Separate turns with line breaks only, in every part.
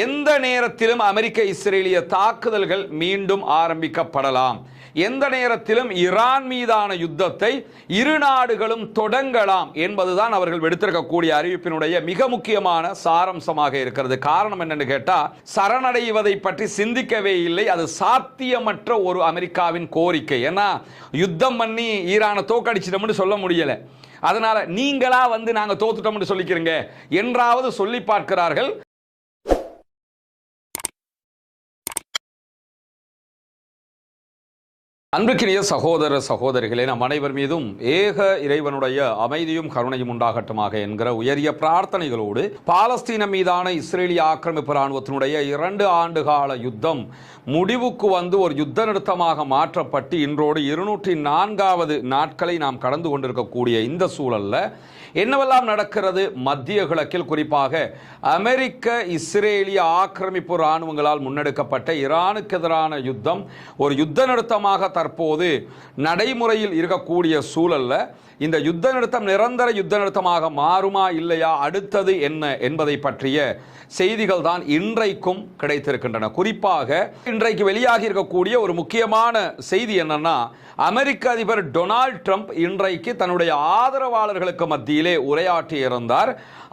எந்த நேரத்திலும் அமெரிக்க இஸ்ரேலிய தாக்குதல்கள் மீண்டும் ஆரம்பிக்கப்படலாம். எந்த நேரத்திலும் ஈரான் மீதான யுத்தத்தை இரு நாடுகளும் தொடங்கலாம் என்பதுதான் அவர்கள் விடுத்திருக்கக்கூடிய அறிவிப்பினுடைய மிக முக்கியமான சாராம்சமாக இருக்கிறது. காரணம் என்னன்னு கேட்டா, சரணடைவதை பற்றி சிந்திக்கவே இல்லை. அது சாத்தியமற்ற ஒரு அமெரிக்காவின் கோரிக்கை. ஏன்னா யுத்தம் பண்ணி ஈரானை தோக்கடிச்சிட்டோம்னு சொல்ல முடியல. அதனால நீங்களா வந்து நாங்க தோத்துட்டோம்னு சொல்லிக்கிறீங்க என்றாவது சொல்லி பார்க்கிறார்கள். அன்புக்கினிய சகோதர சகோதரிகளே, நம் அனைவர் மீதும் ஏக இறைவனுடைய அமைதியும் கருணையும் உண்டாகட்டுமாக என்கிற உயரிய பிரார்த்தனைகளோடு, பாலஸ்தீன மீதான இஸ்ரேலிய ஆக்கிரமிப்பு இராணுவத்தினுடைய 2 ஆண்டு கால யுத்தம் முடிவுக்கு வந்து ஒரு யுத்த நிறுத்தமாக மாற்றப்பட்டு இன்றோடு 204வது நாட்களை நாம் கடந்து கொண்டிருக்கக்கூடிய இந்த சூழல்ல என்னவெல்லாம் நடக்கிறது? மத்திய கிழக்கில் குறிப்பாக அமெரிக்க இஸ்ரேலிய ஆக்கிரமிப்பு இராணுவங்களால் முன்னெடுக்கப்பட்ட ஈரானுக்கு எதிரான யுத்தம் ஒரு யுத்த நிறுத்தமாக தற்போது நடைமுறையில் இருக்கக்கூடிய சூழல்ல இந்த யுத்த நிறுத்தம் நிரந்தர யுத்த நிறுத்தமாக மாறுமா இல்லையா, அடுத்தது என்ன என்பதை பற்றிய செய்திகள் தான் இன்றைக்கும் கிடைத்திருக்கின்றன. குறிப்பாக இன்றைக்கு வெளியாகி இருக்கக்கூடிய ஒரு முக்கியமான செய்தி என்னன்னா, அமெரிக்க அதிபர் டொனால்ட் ட்ரம்ப் இன்றைக்கு தன்னுடைய ஆதரவாளர்களுக்கு மத்தியிலே உரையாற்றி இருந்தார்.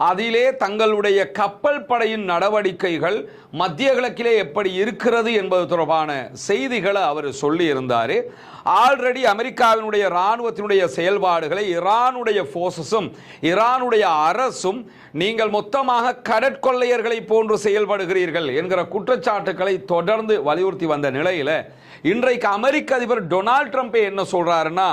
அதிலே தங்களுடைய கப்பல் படையின் நடவடிக்கைகள் மத்திய கிழக்கிலே எப்படி இருக்கிறது என்பது தொடர்பான செய்திகளை அவர் சொல்லி இருந்தார். ஆல்ரெடி அமெரிக்காவினுடைய இராணுவத்தினுடைய செயல்பாடுகளை ஈரானுடைய போர்சஸும் ஈரானுடைய அரசும் நீங்கள் மொத்தமாக கடற்கொள்ளையர்களை போன்று செயல்படுகிறீர்கள் என்கிற குற்றச்சாட்டுக்களை தொடர்ந்து வலியுறுத்தி வந்த நிலையில இன்றைக்கு அமெரிக்க அதிபர் டொனால்ட் ட்ரம்ப் என்ன சொல்றாருன்னா,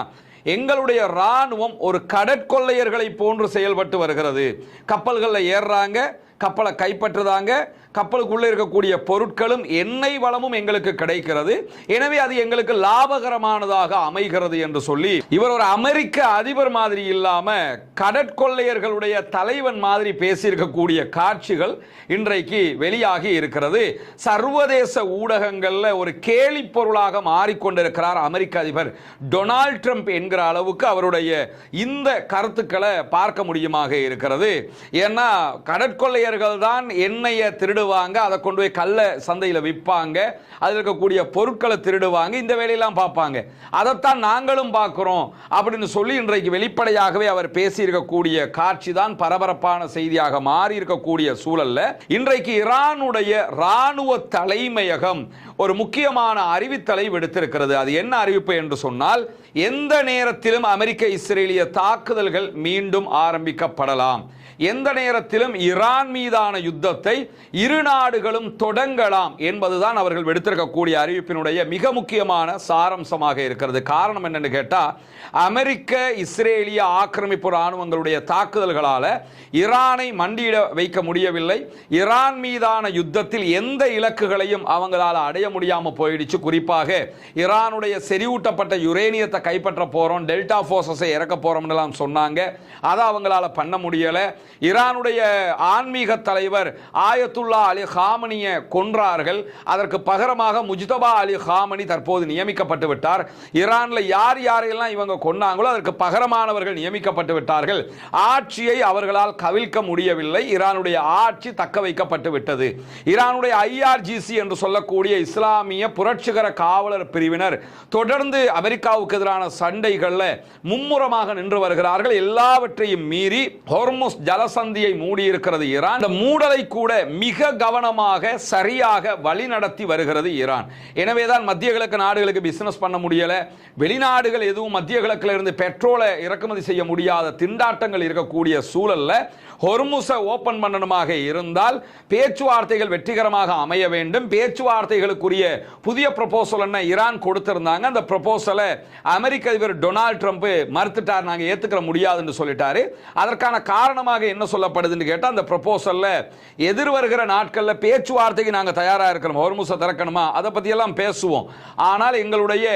எங்களுடைய இராணுவம் ஒரு கடற்கொள்ளையர்களை போன்று செயல்பட்டு வருகிறது. கப்பல்களில் ஏறுறாங்க, கப்பலை கைப்பற்றுறாங்க, கப்பலுக்குள்ளே இருக்கக்கூடிய பொருட்களும் எண்ணெய் வளமும் எங்களுக்கு கிடைக்கிறது, எனவே அது எங்களுக்கு லாபகரமானதாக அமைகிறது என்று சொல்லி இவர் ஒரு அமெரிக்க அதிபர் மாதிரி இல்லாம கடற்கொள்ளையர்களுடைய தலைவன் மாதிரி பேசியிருக்கக்கூடிய காட்சிகள் இன்றைக்கு வெளியாகி இருக்கிறது. சர்வதேச ஊடகங்கள்ல ஒரு கேலி பொருளாக மாறிக்கொண்டிருக்கிறார் அமெரிக்க அதிபர் டொனால்ட் ட்ரம்ப் என்கிற அளவுக்கு அவருடைய இந்த கருத்துக்களை பார்க்க முடியுமாக இருக்கிறது. ஏன்னா கடற்கொள்ளையர்கள் தான் எண்ணெயை திருடுவாங்க, அதை கொண்டு போய் கள்ள சந்தையில் விற்பாங்க, அதில் இருக்கக்கூடிய பொருட்களை திருடுவாங்க, இந்த வேலையெல்லாம் பார்ப்பாங்க, அதைத்தான் நாங்களும் பார்க்கிறோம் அப்படின்னு சொல்லி இன்றைக்கு வெளிப்படையாகவே அவர் பேசியிருக்கக்கூடிய காட்சி தான் பரபரப்பான செய்தியாக மாறி இருக்கக்கூடிய சூழல்ல இன்றைக்கு ஈரானுடைய இராணுவ தலைமையகம் ஒரு முக்கியமான அறிவித்தலை விடுத்திருக்கிறது. அது என்ன அறிவிப்பு என்று சொன்னால், எந்த நேரத்திலும் அமெரிக்க இஸ்ரேலிய தாக்குதல்கள் மீண்டும் ஆரம்பிக்கப்படலாம், எந்த நேரத்திலும் ஈரான் மீதான யுத்தத்தை இரு நாடுகளும் தொடங்கலாம் என்பதுதான் அவர்கள் விடுத்திருக்கக்கூடிய அறிவிப்பினுடைய மிக முக்கியமான சாராம்சமாக இருக்கிறது. காரணம் என்னன்னு கேட்டா, அமெரிக்க இஸ்ரேலிய ஆக்கிரமிப்பு இராணுவங்களுடைய தாக்குதல்களால ஈரானை மண்டியிட வைக்க முடியவில்லை. ஈரான் மீதான யுத்தத்தில் எந்த இலக்குகளையும் அவங்களால அடைய முடியாம போயிடுச்சு. குறிப்பாக ஈரானுடைய செறிவூட்டப்பட்ட யுரேனியத்தை கைப்பற்ற போறோம், டெல்டா போர்சஸை இறக்க போறோம் எல்லாம் சொன்னாங்க, அதை அவங்களால பண்ண முடியல. ஈரானுடைய ஆன்மீக தலைவர் ஆயத்துல்லா அலி காமனியை கொன்றார்கள். அதற்கு பகரமாக முஜ்தபா அலி காமனி தற்போது நியமிக்கப்பட்டு விட்டார். ஈரான்ல யார் யாரையெல்லாம் இவங்க கொன்னாங்களோ அதற்கு பகரமானவர்கள் நியமிக்கப்பட்டு விட்டார்கள். ஆட்சியை அவர்களால் கவிழ்க்க முடியவில்லை. ஈரானுடைய ஆட்சி தக்க வைக்கப்பட்டு விட்டது. ஈரானுடைய IRGC என்று சொல்லக்கூடிய இஸ்லாமிய புரட்சிகர காவலர் பிரிவினர் தொடர்ந்து அமெரிக்காவுக்கு எதிரான சண்டைகளில் மும்முரமாக நின்று வருகிறார்கள். எல்லாவற்றையும் மீறி ஹோர்முஸ் ஜலசந்தியை மூடி இருக்கிறது ஈரான். இந்த மூடலை கூட மிக கவனமாக சரியாக வழி நடத்தி வருகிறது ஈரான். எனவேதான் மத்திய கிழக்கு நாடுகளுக்கு பிசினஸ் பண்ண முடியல, வெளிநாடுகள் எதுவும் மத்திய கிழக்கில் இருந்து பெட்ரோலை இறக்குமதி செய்ய முடியாத திண்டாட்டங்கள் இருக்கக்கூடிய சூழல்ல ஹொர்முஸை ஓபன் பண்ணணுமாக இருந்தால் பேச்சுவார்த்தைகள் வெற்றிகரமாக அமைய வேண்டும். பேச்சுவார்த்தைகளுக்குரிய புதிய ப்ரொபோசல் என்ன ஈரான் கொடுத்திருந்தாங்க, அந்த ப்ரொபோசலை அமெரிக்க அதிபர் டொனால்ட் ட்ரம்ப் மறுத்துட்டார், நாங்கள் ஏத்துக்கிற முடியாதுன்னு சொல்லிட்டாரு. அதற்கான காரணமாக என்ன சொல்லப்படுதுன்னு கேட்டால், அந்த ப்ரொபோசல்ல எதிர் வருகிற நாட்களில் பேச்சுவார்த்தைக்கு நாங்கள் தயாராக இருக்கிறோம், ஹொர்முஸை திறக்கணுமா அதை பற்றியெல்லாம் பேசுவோம், ஆனால் எங்களுடைய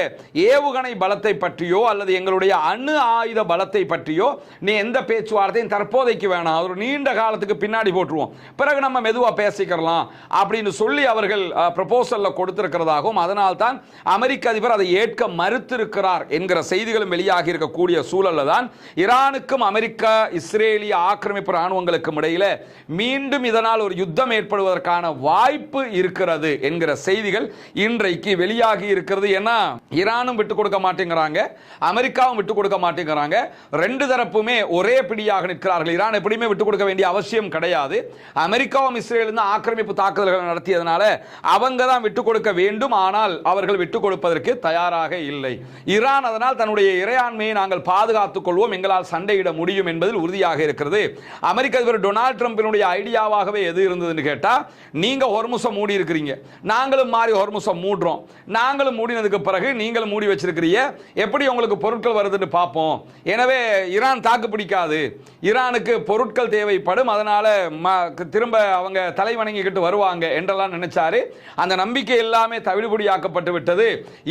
ஏவுகணை பலத்தை பற்றியோ அல்லது எங்களுடைய அணு ஆயுத பலத்தை பற்றியோ நீ எந்த பேச்சுவார்த்தையும் தற்போதைக்கு வேணாம், ஒரு நீண்ட காலத்துக்கு பின்னாடி போட்டுருவோம், பிறகு நம்ம மெதுவாக பேசிக்கலாம் அப்படின்னு சொல்லி அவர்கள் ப்ரொபோசல்ல கொடுத்திருக்கிறதாகவும், அதனால் தான் அமெரிக்க அதிபர் அதை ஏற்க மறுத்திருக்கிறார் என்கிற செய்திகளும் வெளியாகி இருக்கக்கூடிய சூழல்ல தான் ஈரானுக்கும் அமெரிக்கா இஸ்ரேலிய ஆக்கிரமிப்பு ராணுவங்களுக்கும் இடையில மீண்டும் இதனால் ஒரு யுத்தம் ஏற்படுவதற்கான வாய்ப்பு இருக்கிறது என்கிற செய்திகள் இன்றைக்கு வெளியாகி இருக்கிறது. ஏன்னா ஈரானும் விட்டு கொடுக்க மாட்டேங்கிறாங்க, அமெரிக்காவும் விட்டு கொடுக்க மாட்டேங்கிறாங்க. ரெண்டு தரப்புமே ஒரே பிடியாக நிற்கிறார்கள். ஈரான் எப்படியுமே விட்டு கொடுக்க வேண்டிய அவசியம் கிடையாது. அமெரிக்காவும் இஸ்ரேலும் ஆக்கிரமிப்பு தாக்குதல்கள் நடத்தியதனால அவங்க தான் விட்டு கொடுக்க வேண்டும். ஆனால் அவர்கள் விட்டு கொடுப்பதற்கு தயாராக இல்லை. ஈரான் அதனால் தன்னுடைய இறையாண்மையை நாங்கள் பாதுகாத்துக் கொள்வோம், எங்களால் சண்டையிட முடியும் என்பதில் உறுதியாக இருக்கிறது. அமெரிக்க அதிபர் டொனால்ட் ட்ரம்பினுடைய ஐடியாவாகவே எது இருந்ததுன்னு கேட்டா, நீங்க ஹொர்முஸை மூடி இருக்கிறீங்க, நாங்களும் மாறி ஹொர்முஸை மூடுறோம், நாங்களும் மூடினதுக்கு பிறகு நீங்களும் மூடி வச்சிருக்கிறீங்க, எப்படி உங்களுக்கு பொருட்கள் வருதுன்னு பார்ப்போம். எனவே ஈரான் தாக்கு பிடிக்காது, ஈரானுக்கு பொருட்கள் தேவைப்படும், அதனால திரும்ப அவங்க தலை வணங்கிக்கிட்டு வருவாங்க என்றெல்லாம் நினைச்சாரு. அந்த நம்பிக்கை எல்லாமே தவிடுபடியாக்கப்பட்டு விட்டது.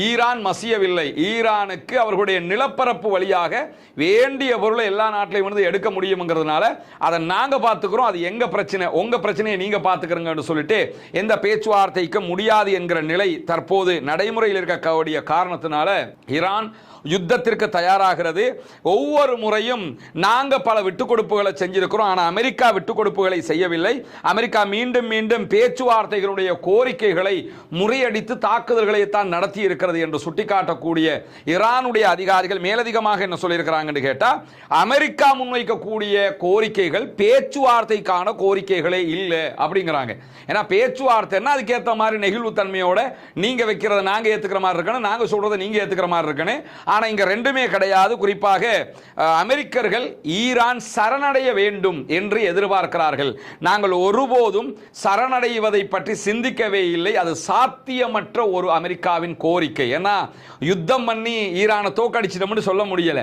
ஈரான் மசியவில்லை. ஈரானுக்கு அவர்களுடைய நிலப்பரப்பு வழியாக வேண்டிய பொருளை எல்லா நாட்டிலையும் வந்து எடுக்க முடியும்ங்கிறதுனால அதை நாங்க பார்த்துக்கிறோம், அது எங்க பிரச்சனை, உங்க பிரச்சனையை நீங்க பார்த்துக்கிறீங்கன்னு சொல்லிட்டு எந்த பேச்சுவார்த்தைக்கு முடியாது என்கிற நிலை தற்போது நடைமுறையில் இருக்கக்கூடிய காரணத்தினால ஈரான் யுத்தத்திற்கு தயாராகிறது. ஒவ்வொரு முறையும் நாங்க பல விட்டுக் கொடுப்புகளை செஞ்சிருக்கிறோம், ஆனால் அமெரிக்கா விட்டுக் கொடுப்புகளை செய்யவில்லை. அமெரிக்கா மீண்டும் மீண்டும் பேச்சுவார்த்தைகளுடைய கோரிக்கைகளை முறியடித்து தாக்குதல்களை தான் நடத்தி இருக்கிறது என்று சுட்டிக்காட்டக்கூடிய ஈரானுடைய அதிகாரிகள் மேலதிகமாக என்ன சொல்லியிருக்கிறாங்கன்னு கேட்டா, அமெரிக்கா முன்வைக்கக்கூடிய கோரிக்கைகள் பேச்சுவார்த்தைக்கான கோரிக்கைகளே இல்லை அப்படிங்கிறாங்க. ஏன்னா பேச்சுவார்த்தைன்னா அதுக்கேற்ற மாதிரி நெகிழ்வுத்தன்மையோட நீங்க வைக்கிறத நாங்க ஏத்துக்கிற மாதிரி இருக்கணும், நாங்க சொல்றதை நீங்க ஏத்துக்கிற மாதிரி இருக்கணும். ஆனா இங்க ரெண்டுமே கிடையாது. குறிப்பாக அமெரிக்கர்கள் ஈரான் சரணடைய வேண்டும் என்று எதிர்பார்க்கிறார்கள். நாங்கள் ஒருபோதும் சரணடைவதை பற்றி சிந்திக்கவே இல்லை. அது சாத்தியமற்ற ஒரு அமெரிக்காவின் கோரிக்கை. ஏன்னா யுத்தம் பண்ணி ஈரானை தோக்கடிச்சிட்டோம்னு சொல்ல முடியல.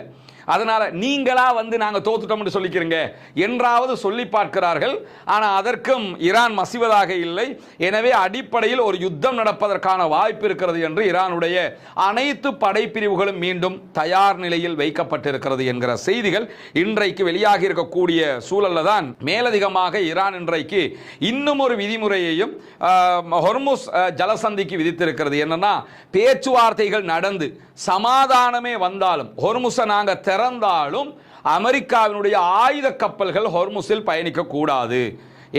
அதனால நீங்களா வந்து நாங்க தோத்துட்டோம் சொல்லிக்கிறீங்க என்றாவது சொல்லி பார்க்கிறார்கள். ஆனால் அதற்கும் ஈரான் மசிவதாக இல்லை. எனவே அடிப்படையில் ஒரு யுத்தம் நடப்பதற்கான வாய்ப்பு இருக்கிறது என்று ஈரானுடைய அனைத்து படைப்பிரிவுகளும் மீண்டும் தயார் நிலையில் வைக்கப்பட்டிருக்கிறது என்கிற செய்திகள் இன்றைக்கு வெளியாகி இருக்கக்கூடிய சூழல்ல தான் மேலதிகமாக ஈரான் இன்றைக்கு இன்னும் ஒரு விதிமுறையையும் ஹொர்முஸ் ஜலசந்திக்கு விதித்திருக்கிறது. என்னன்னா, பேச்சுவார்த்தைகள் நடந்து சமாதானமே வந்தாலும் ஹொர்முஸை நாங்க திறந்தாலும் அமெரிக்காவினுடைய ஆயுத கப்பல்கள் ஹொர்முஸில் பயணிக்க கூடாது.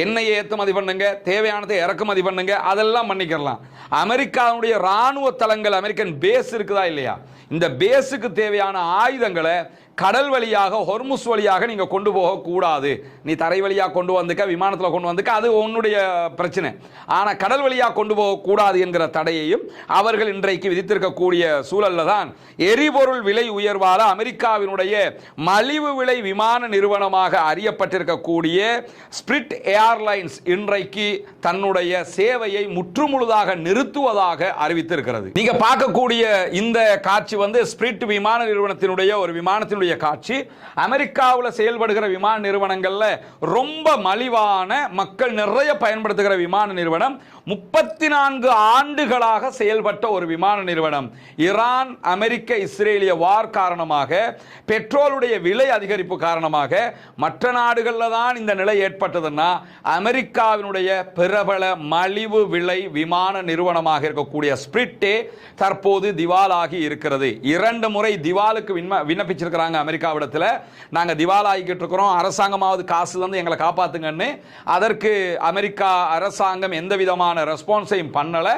எண்ணெயை ஏற்றுமதி பண்ணுங்க, தேவையானதை இறக்குமதி பண்ணுங்க, அதெல்லாம் பண்ணிக்கலாம். அமெரிக்காவுடைய ராணுவ தளங்கள், அமெரிக்கன் பேஸ் இருக்குதா இல்லையா, இந்த பேஸுக்கு தேவையான ஆயுதங்களை கடல் வழியாக ஹொர்முஸ் வழியாக நீங்க கொண்டு போக கூடாது. நீ தரை வழியாக கொண்டு வந்துக்க, விமானத்தில் கொண்டு வந்துக்க, அது உன்னுடைய பிரச்சனை. ஆனா கடல் வழியாக கொண்டு போக கூடாது என்கிற தடையையும் அவர்கள் இன்றைக்கு விதித்திருக்கக்கூடிய சூழல்ல தான் எரிபொருள் விலை உயர்வால அமெரிக்காவினுடைய மலிவு விலை விமான நிறுவனமாக அறியப்பட்டிருக்கக்கூடிய ஸ்பிரிட் ஏர்லைன்ஸ் இன்றைக்கு தன்னுடைய சேவையை முற்றுமுழுதாக நிறுத்துவதாக அறிவித்திருக்கிறது. நீங்க பார்க்கக்கூடிய இந்த காட்சி வந்து ஸ்பிரிட் விமான நிறுவனத்தினுடைய ஒரு விமானத்தினுடைய காட்சி. அமெரிக்காவில் செயல்படுகிற விமான நிறுவனங்கள்ல ரொம்ப மலிவான, மக்கள் நிறைய பயன்படுத்துகிற விமான நிறுவனம், 34 ஆண்டுகளாக செயல்பட்ட ஒரு விமான நிறுவனம். ஈரான் அமெரிக்க இஸ்ரேலிய வார் காரணமாக, பெட்ரோலுடைய விலை அதிகரிப்பு காரணமாக மற்ற நாடுகளில் தான் இந்த நிலை ஏற்பட்டதுன்னா, அமெரிக்காவினுடைய பிரபல மலிவு விலை விமான நிறுவனமாக இருக்கக்கூடிய ஸ்பிரிட்டே தற்போது திவாலாகி இருக்கிறது. 2 முறை திவாலுக்கு விண்ணப்பிச்சிருக்கிறாங்க அமெரிக்காவிடத்தில். நாங்க திவாலாகிக்கிட்டு இருக்கிறோம், அரசாங்கமாவது காசு வந்து எங்களை காப்பாத்துங்கன்னு. அதற்கு அமெரிக்கா அரசாங்கம் எந்த விதமான ரெஸ்பான்ஸையும் பண்ணல.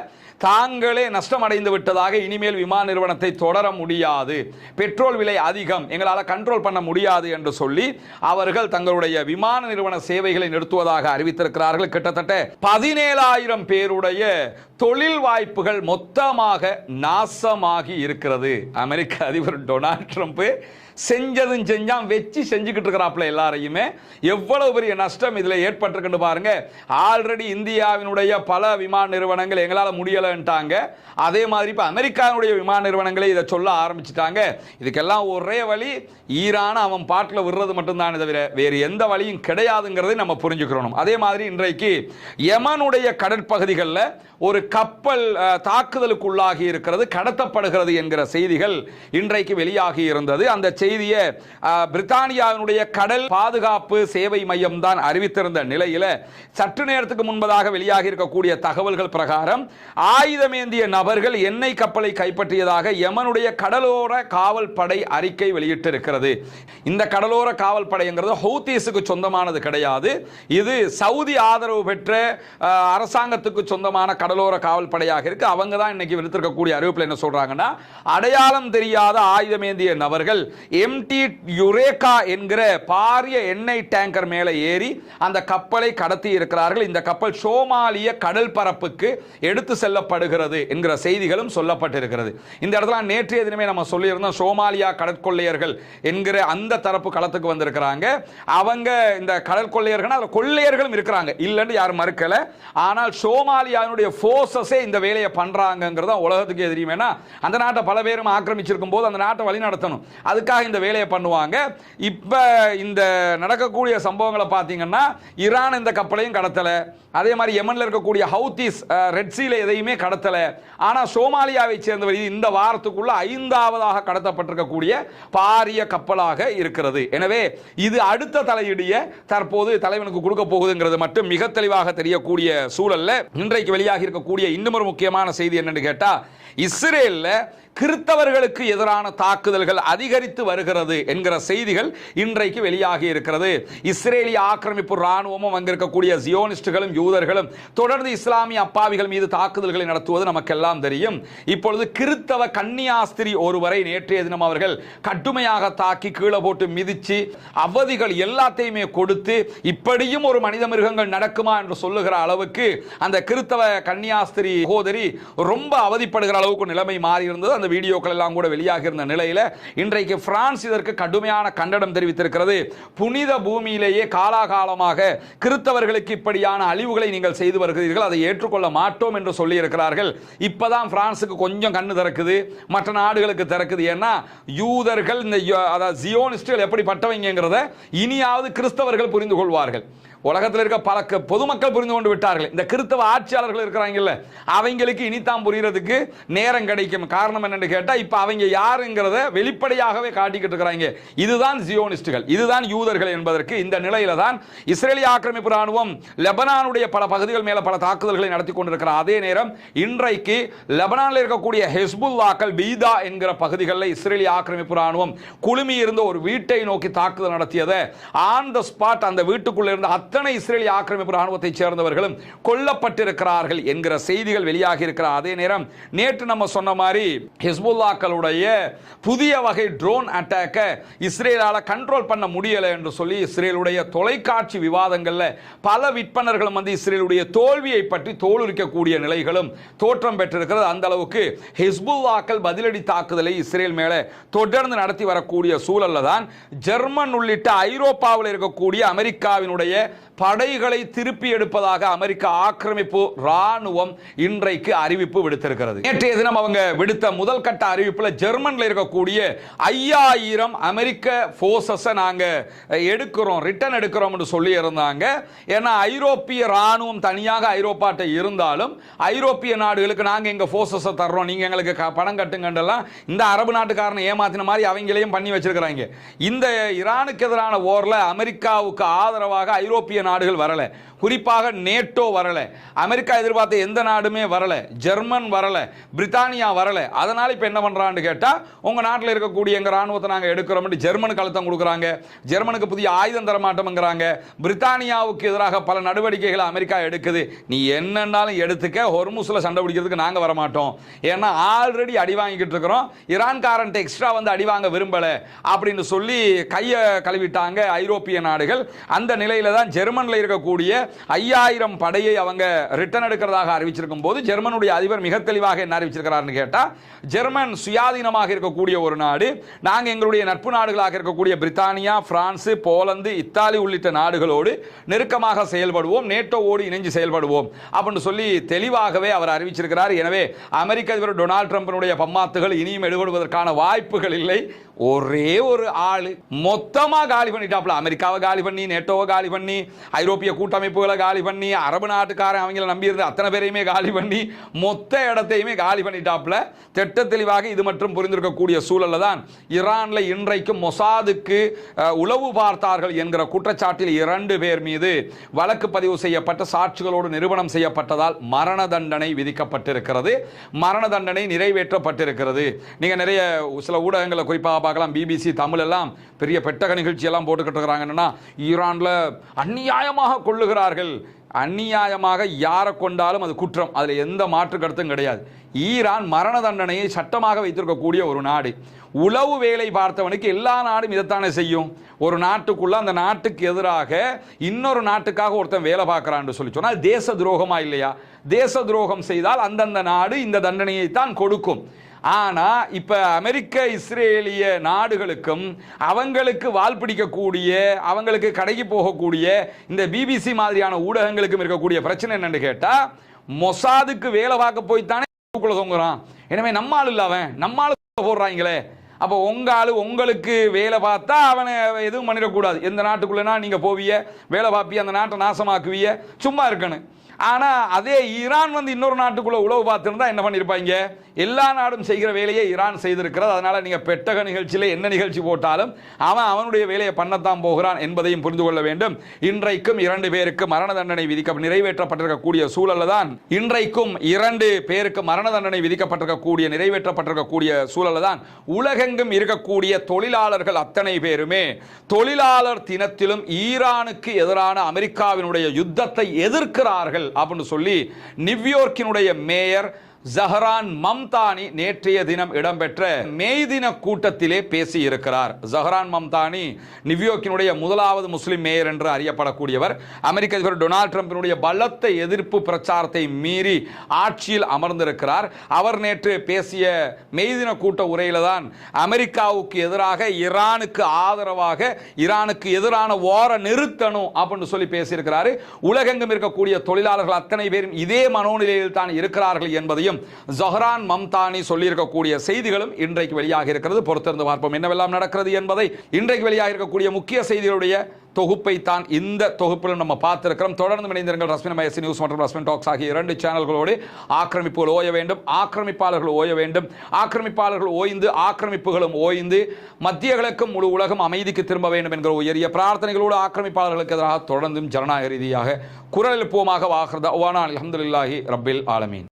தாங்களே நஷ்டம் அடைந்து விட்டதாக, இனிமேல் விமான நிறுவனத்தை தொடர முடியாது, பெட்ரோல் விலை அதிகம், எங்களால் கண்ட்ரோல் பண்ண முடியாது என்று சொல்லி அவர்கள் தங்களுடைய விமான நிறுவன சேவைகளை நிறுத்துவதாக அறிவித்திருக்கிறார்கள். கிட்டத்தட்ட 17,000 பேருடைய தொழில் வாய்ப்புகள் மொத்தமாக நாசமாகி இருக்கிறது. அமெரிக்க அதிபர் டொனால்ட் ட்ரம்ப் செஞ்சதும் செஞ்சான், வச்சு செஞ்சுக்கிட்டு இருக்கிறாப்ல எல்லாரையுமே. எவ்வளவு பெரிய நஷ்டம் இதுல ஏற்பட்டிருக்குன்னு பாருங்க. ஆல்ரெடி இந்தியாவினுடைய பல விமான நிறுவனங்கள் எங்களால் முடியலன்ட்டாங்க. அதே மாதிரி இப்ப அமெரிக்காவுடைய விமான நிறுவனங்களே இதை சொல்ல ஆரம்பிச்சுட்டாங்க. இதுக்கெல்லாம் ஒரே வழி, ஈரான் அவன் பாட்டில் விடுறது மட்டும்தான், தவிர வேறு எந்த வழியும் கிடையாதுங்கிறதை நம்ம புரிஞ்சுக்கிறோம். அதே மாதிரி இன்றைக்கு யமனுடைய கடற்பகுதிகளில் ஒரு கப்பல் தாக்குதலுக்குள்ளாகி இருக்கிறது, கடத்தப்படுகிறது என்கிற செய்திகள் இன்றைக்கு வெளியாகி இருந்தது. அந்த செய்தியை பிரித்தானியாவினுடைய கடல் பாதுகாப்பு சேவை மையம் தான் அறிவித்திருந்த நிலையில சற்று நேரத்துக்கு முன்பதாக வெளியாகி இருக்கக்கூடிய தகவல்கள் பிரகாரம் ஆயுதமேந்திய நபர்கள் எண்ணெய் கப்பலை கைப்பற்றியதாக யமனுடைய கடலோர காவல் படை அறிக்கை வெளியிட்டிருக்கிறது. இந்த கடலோர காவல் படைங்கிறது ஹூதீஸுக்கு சொந்தமானது கிடையாது. இது சவுதி ஆதரவு பெற்ற அரசாங்கத்துக்கு சொந்தமான கடலோர காவல் படையாக இருக்கு. அவங்க தான் இன்னைக்கு விடுத்திருக்கக்கூடிய அறிவிப்பில் என்ன சொல்றாங்கன்னா, அடையாளம் தெரியாத ஆயுதமேந்திய நபர்கள் எம்டி யுரேகா என்கிற பாரிய எண்ணெய் டேங்கர் மேலே ஏறி அந்த கப்பலை கடத்தி இருக்கிறார்கள். இந்த கப்பல் சோமாலிய கடல் பரப்புக்கு எடுத்து செல்லப்படுகிறது என்கிற செய்திகளும் சொல்லப்பட்டிருக்கிறது. இந்த இடத்துல நேற்றைய தினமே நம்ம சொல்லியிருந்தோம், சோமாலியா கடற்கொள்ளையர்கள் என்கிற அந்த தரப்பு களத்துக்கு வந்திருக்கிறாங்க. அவங்க இந்த கடல் கொள்ளையர்கள் கொள்ளையர்களும் இருக்கிறாங்க, இல்லன்னு யாரும் மறுக்கல. ஆனால் சோமாலியாவுடைய போர்சஸே இந்த வேலையை பண்றாங்கிறது உலகத்துக்கு தெரியும். அந்த நாட்டை பல பேரும் ஆக்கிரமிச்சிருக்கும் போது அந்த நாட்டை வழி நடத்தணும், அதுக்காக இந்த வேலையை பண்ணுவாங்க. இப்ப இந்த நடக்கக்கூடிய சம்பவங்களை பார்த்தீங்கன்னா, ஈரான் இந்த கப்பலையும் கடத்தல, அதே மாதிரி யமன்ல இருக்கக்கூடிய ஹவுதீஸ் ரெட் சீல எதையுமே கடத்தல. ஆனா சோமாலியாவை சேர்ந்தவர் இந்த வாரத்துக்குள்ள 5ஆவதாக கடத்தப்பட்டிருக்கக்கூடிய பாரிய கப்பலாக இருக்கிறது. எனவே இது அடுத்த தலையிடிய தற்போது தலைவனுக்கு கொடுக்க போகுதுங்கிறது மட்டும் மிக தெளிவாக தெரியக்கூடிய சூழல்ல இன்றைக்கு வெளியாகி இருக்கக்கூடிய இன்னும் ஒரு முக்கியமான செய்தி என்னன்னு கேட்டா, இஸ்ரேல்ல கிறிஸ்தவர்களுக்கு எதிரான தாக்குதல்கள் அதிகரித்து வருகிறது என்கிற செய்திகள் இன்றைக்கு வெளியாகி இருக்கிறது. இஸ்ரேலிய ஆக்கிரமிப்பு ராணுவமும் அங்கிருக்கக்கூடிய ஜியோனிஸ்டுகளும் யூதர்களும் தொடர்ந்து இஸ்லாமிய அப்பாவிகள் மீது தாக்குதல்களை நடத்துவது நமக்கெல்லாம் தெரியும். இப்பொழுது கிறிஸ்தவ கன்னியாஸ்திரி ஒருவரை நேற்றைய தினம் அவர்கள் கடுமையாக தாக்கி கீழே போட்டு மிதிச்சு அவதிகள் எல்லாத்தையுமே கொடுத்து, இப்படியும் ஒரு மனித மிருகங்கள் நடக்குமா என்று சொல்லுகிற அளவுக்கு அந்த கிறிஸ்தவ கன்னியாஸ்திரி சகோதரி ரொம்ப அவதிப்படுகிற அளவுக்கு நிலைமை மாறி இருந்தது. அந்த வீடியோக்கள் எல்லாம் கூட வெளியாக இருந்த நிலையில இன்றைக்கு பிரான்ஸ் இதற்கு கடுமையான கண்டனம் தெரிவித்திருக்கிறது. புனித பூமியிலேயே காலாகாலமாக கிறிஸ்தவர்களுக்கு இப்படியான அழிவுகளை நீங்கள் செய்து வருகிறீர்கள், அதை ஏற்றுக்கொள்ள மாட்டோம் என்று சொல்லி இருக்கிறார்கள். இப்பதான் பிரான்சுக்கு கொஞ்சம் கண்ணு திறக்குது, மற்ற நாடுகளுக்கு திறக்குது. ஏன்னா யூதர்கள் இந்த ஜியோனிஸ்டுகள் எப்படிப்பட்டவங்கிறத இனியாவது கிறிஸ்தவர்கள் புரிந்து கொள்வார்கள். உலகத்தில் இருக்க பல பொதுமக்கள் புரிந்து கொண்டு விட்டார்கள். இந்த கிறிஸ்தவ ஆட்சியாளர்கள் இருக்கிறாங்கல்ல, அவங்களுக்கு இனித்தான் புரியறதுக்கு நேரம் கிடைக்கும். காரணம் என்னன்னு கேட்டா, இப்ப அவங்க யாருங்கிறத வெளிப்படையாகவே காட்டிக்கிட்டு இருக்கிறாங்க. இதுதான் ஜியோனிஸ்டுகள், இதுதான் யூதர்கள் என்பதற்கு இந்த நிலையில தான் இஸ்ரேலிய ஆக்கிரமிப்பு ராணுவம் லெபனானுடைய பல பகுதிகள் மேல பல தாக்குதல்களை நடத்தி கொண்டிருக்கிற அதே நேரம் இன்றைக்கு லெபனானில் இருக்கக்கூடிய ஹெஸ்புல்லாக்கள் பீதா என்கிற பகுதிகளில் இஸ்ரேலிய ஆக்கிரமிப்பு ராணுவம் குழுமி இருந்த ஒரு வீட்டை நோக்கி தாக்குதல் நடத்தியதை ஆன் த ஸ்பாட் அந்த வீட்டுக்குள்ள இருந்த அத்தனை இஸ்ரேலிய ஆக்கிரமிப்பு ராணுவத்தை சேர்ந்தவர்களும் கொல்லப்பட்டிருக்கிறார்கள் என்கிற செய்திகள் வெளியாகி இருக்கிற அதே நேரம் நேற்று நம்ம சொன்ன மாதிரி ஹிஸ்புல்லாக்களுடைய புதிய வகை ட்ரோன் அட்டாக்கை இஸ்ரேலால கண்ட்ரோல் பண்ண முடியல என்று சொல்லி இஸ்ரேலுடைய தொலைக்காட்சி விவாதங்கள்ல பல விற்பனர்களும் வந்து இஸ்ரேலுடைய தோல்வியை பற்றி தோலுரிக்கக்கூடிய நிலைகளும் தோற்றம் பெற்றிருக்கிறது. அந்த அளவுக்கு ஹிஸ்புல்லாக்கள் பதிலடி தாக்குதலை இஸ்ரேல் மேல தொடர்ந்து நடத்தி வரக்கூடிய சூழல்ல தான் ஜெர்மன் உள்ளிட்ட ஐரோப்பாவில் இருக்கக்கூடிய அமெரிக்காவினுடைய படைகளை திருப்பி எடுப்பதாக அமெரிக்க ஆக்கிரமிப்பு ராணுவம் இன்றைக்கு அறிவிப்பு விடுத்திருக்கிறது. நேற்றைய தினம் அவங்க விடுத்த முதல் கட்ட அறிவிப்பில் ஜெர்மன்ல இருக்கக்கூடிய 5000 அமெரிக்க போர்சஸ் நாங்க எடுக்கிறோம், ரிட்டர்ன் எடுக்கிறோம் என்று சொல்லி இருந்தாங்க. ஏன்னா ஐரோப்பிய ராணுவம் தனியாக ஐரோப்பாட்ட இருந்தாலும் ஐரோப்பிய நாடுகளுக்கு நாங்க எங்க போர்சஸ் தர்றோம், நீங்க எங்களுக்கு பணம் கட்டுங்கன்றலாம் இந்த அரபு நாட்டுக்காரனை ஏமாத்தின மாதிரி அவங்களையும் பண்ணி வச்சிருக்கிறாங்க. இந்த ஈரானுக்கு எதிரான போர்ல அமெரிக்காவுக்கு ஆதரவாக ஐரோப்பிய நாடுகள் வரல, குறிப்பாக நேட்டோ வரல, அமெரிக்கா எதிர்பார்த்த எந்த நாடுமே வரல, ஜெர்மன் வரல, பிரித்தானியா வரல. அதனால இப்ப என்ன பண்றான்னு கேட்டா, உங்க நாட்டில் இருக்கக்கூடிய எங்க ராணுவத்தை நாங்க எடுக்கிறோம், ஜெர்மனுக்கு அழுத்தம் கொடுக்குறாங்க, ஜெர்மனுக்கு புதிய ஆயுதம் தர மாட்டோம்ங்கிறாங்க. பிரித்தானியாவுக்கு எதிராக பல நடவடிக்கைகளை அமெரிக்கா எடுக்குது. நீ என்னன்னாலும் எடுத்துக்க, ஹொர்முஸ்ல சண்டை பிடிக்கிறதுக்கு நாங்க வர மாட்டோம், ஏன்னா ஆல்ரெடி அடி வாங்கிட்டு இருக்கிறோம், ஈரான்காரன் எக்ஸ்ட்ரா வந்து அடி வாங்க விரும்பல அப்படின்னு சொல்லி கையை கழுவிட்டாங்க ஐரோப்பிய நாடுகள். அந்த நிலையில தான் ஜெர்மன்ல இருக்கக்கூடிய 5000 படையை அவங்க ரிட்டர்ன் எடுக்கிறதாக அறிவிச்சிருக்கும் போது ஜெர்மனுடைய அதிபர் மிக தெளிவாக என்ன அறிவிச்சிருக்கிறார்னு கேட்டா, ஜெர்மன் சுயாதீனமாக இருக்கக்கூடிய ஒரு நாடு, நாங்க எங்களுடைய நட்பு நாடுகளாக இருக்கக்கூடிய பிரித்தானியா, பிரான்ஸ், போலந்து, இத்தாலி உள்ளிட்ட நாடுகளோடு நெருக்கமாக செயல்படுவோம், நேட்டோவோடு இணைஞ்சு செயல்படுவோம் அப்படின்னு சொல்லி தெளிவாகவே அவர் அறிவிச்சிருக்கிறார். எனவே அமெரிக்க அதிபர் டொனால்ட் ட்ரம்பினுடைய பம்மாத்துகள் இனியும் எடுபடுவதற்கான வாய்ப்புகள் இல்லை. ஒரே ஒரு ஆளு மொத்தமா காலி பண்ணிட்டாப்ல. அமெரிக்காவை காலி பண்ணி, நேட்டோவை காலி பண்ணி, ஐரோப்பிய கூட்டமைப்புகளை காலி பண்ணி, அரபு நாட்டுக்காரன் அவங்கள நம்பி இருந்த அத்தனை பேரையுமே காலி பண்ணி, மொத்த இடத்தையுமே காலி பண்ணிட்டாப்ல. திட்ட தெளிவாக இது மற்றும் புரிந்திருக்கக்கூடிய சூழல்ல தான் ஈரான்ல இன்றைக்கும் மொசாதுக்கு உளவு பார்த்தார்கள் என்கிற குற்றச்சாட்டில் 2 பேர் மீது வழக்கு பதிவு செய்யப்பட்ட சாட்சிகளோடு நிரூபணம் செய்யப்பட்டதால் மரண தண்டனை விதிக்கப்பட்டிருக்கிறது. மரண தண்டனை நிறைவேற்றப்பட்டிருக்கிறது. நீங்க நிறைய சில ஊடகங்களை குறிப்பாக பார்க்கலாம், பிபிசி தமிழ் எல்லாம் பெரிய பெட்டக நிகழ்ச்சி எல்லாம் போட்டுக்கிட்டு இருக்கிறாங்கன்னா, ஈரான்ல அநியாயமாக கொள்ளுகிறார்கள். அநியாயமாக யாரை கொண்டாலும் அது குற்றம், அதுல எந்த மாற்று கருத்தும் கிடையாது. ஈரான் மரண தண்டனையை சட்டமாக வைத்திருக்கக்கூடிய ஒரு நாடு. உளவு வேலை பார்த்தவனுக்கு எல்லா நாடும் இதைத்தானே செய்யும். ஒரு நாட்டுக்குள்ள அந்த நாட்டுக்கு எதிராக இன்னொரு நாட்டுக்காக ஒருத்தன் வேலை பார்க்கிறான்னு சொல்லி சொன்னால் தேச துரோகமா இல்லையா? தேச துரோகம் செய்தால் அந்தந்த நாடு இந்த தண்டனையை தான் கொடுக்கும். ஆனா இப்ப அமெரிக்க இஸ்ரேலிய நாடுகளுக்கும் அவங்களுக்கு வால் பிடிக்கக்கூடிய, அவங்களுக்கு கடைக்கு போகக்கூடிய இந்த பிபிசி மாதிரியான ஊடகங்களுக்கும் இருக்கக்கூடிய பிரச்சனை என்னன்னு கேட்டா, மொசாதுக்கு வேலை பார்க்க போய்த்தானே தொங்குறான். எனவே நம்மால் இல்ல, அவன் நம்மால் போடுறாங்களே. அப்போ உங்க ஆளு உங்களுக்கு வேலை பார்த்தா அவனை எதுவும் பண்ணிடக்கூடாது. எந்த நாட்டுக்குள்ளனா நீங்க போவிய, வேலை பார்ப்பிய, அந்த நாட்டை நாசமாக்குவிய, சும்மா இருக்கணும். ஆனா அதே ஈரான் வந்து இன்னொரு நாட்டுக்குள்ள உளவு பார்த்திருந்தா என்ன பண்ணிருப்பாங்க? எல்லா நாடும் செய்கிற வேலையை ஈரான் செய்திருக்கிறது. அதனால நீங்க பெட்டக நிகழ்ச்சியில என்ன நிகழ்ச்சி போட்டாலும் அவன் அவனுடைய வேலையை பண்ணத்தான் போகிறான் என்பதையும் புரிந்து கொள்ள வேண்டும். இன்றைக்கும் 2 பேருக்கு மரண தண்டனை நிறைவேற்றப்பட்டிருக்கக்கூடிய சூழல்ல தான் இன்றைக்கும் 2 பேருக்கு மரண தண்டனை விதிக்கப்பட்டிருக்கக்கூடிய நிறைவேற்றப்பட்டிருக்கக்கூடிய சூழல்ல தான் உலகெங்கும் இருக்கக்கூடிய தொழிலாளர்கள் அத்தனை பேருமே தொழிலாளர் தினத்திலும் ஈரானுக்கு எதிரான அமெரிக்காவினுடைய யுத்தத்தை எதிர்க்கிறார்கள் அப்படின்னு சொல்லி நியூயார்க்கினுடைய மேயர் ஜஹரான் மம்தானி நேற்றைய தினம் இடம்பெற்ற மே தின கூட்டத்திலே பேசி இருக்கிறார். ஜஹரான் மம்தானி நியூயார்க்கினுடைய 1வது முஸ்லிம் மேயர் என்று அறியப்படக்கூடியவர். அமெரிக்க அதிபர் டொனால்ட் ட்ரம்பினுடைய பலத்த எதிர்ப்பு பிரச்சாரத்தை மீறி ஆட்சியில் அமர்ந்திருக்கிறார். அவர் நேற்று பேசிய மே தின கூட்ட உரையில தான் அமெரிக்காவுக்கு எதிராக ஈரானுக்கு ஆதரவாக, ஈரானுக்கு எதிரான வார நிறுத்தணும் அப்படின்னு சொல்லி பேசியிருக்கிறார். உலகெங்கும் இருக்கக்கூடிய தொழிலாளர்கள் அத்தனை பேரும் இதே மனோநிலையில் தான் இருக்கிறார்கள் என்பதையும் ஜஹரான் மம்தானி சொல்லியிருக்கக்கூடிய செய்திகளும் இன்றைக்கு வெளியாக இருக்கிறது. பொறுத்திருந்து பார்ப்போம் என்னவெல்லாம் நடக்கிறது என்பதை. இன்றைக்கு வெளியாக இருக்கக்கூடிய முக்கிய செய்திகளுடைய தொகுப்பை தான் இந்த தொகுப்பில் நம்ம பார்த்திருக்கிறோம். தொடர்ந்து இணைந்திருங்கள். ரஸ்மின் மையசி நியூஸ் மற்றும் ரஸ்மின் டாக்ஸ் ஆகிய 2 சேனல்களோடு. ஆக்கிரமிப்புகள் ஓய வேண்டும், ஆக்கிரமிப்பாளர்கள் ஓய வேண்டும், ஆக்கிரமிப்பாளர்கள் ஓய்ந்து ஆக்கிரமிப்புகளும் ஓய்ந்து மத்திய கிழக்கும் முழு உலகம் அமைதிக்கு திரும்ப வேண்டும் என்கிற உயரிய பிரார்த்தனைகளோடு ஆக்கிரமிப்பாளர்களுக்கு எதிராக தொடர்ந்தும் ஜனநாயக ரீதியாக குரல் எழுப்புவோமாக. வாஹ்ரதா அல்ஹம்துலில்லாஹி ரப்பில் ஆலமீன்.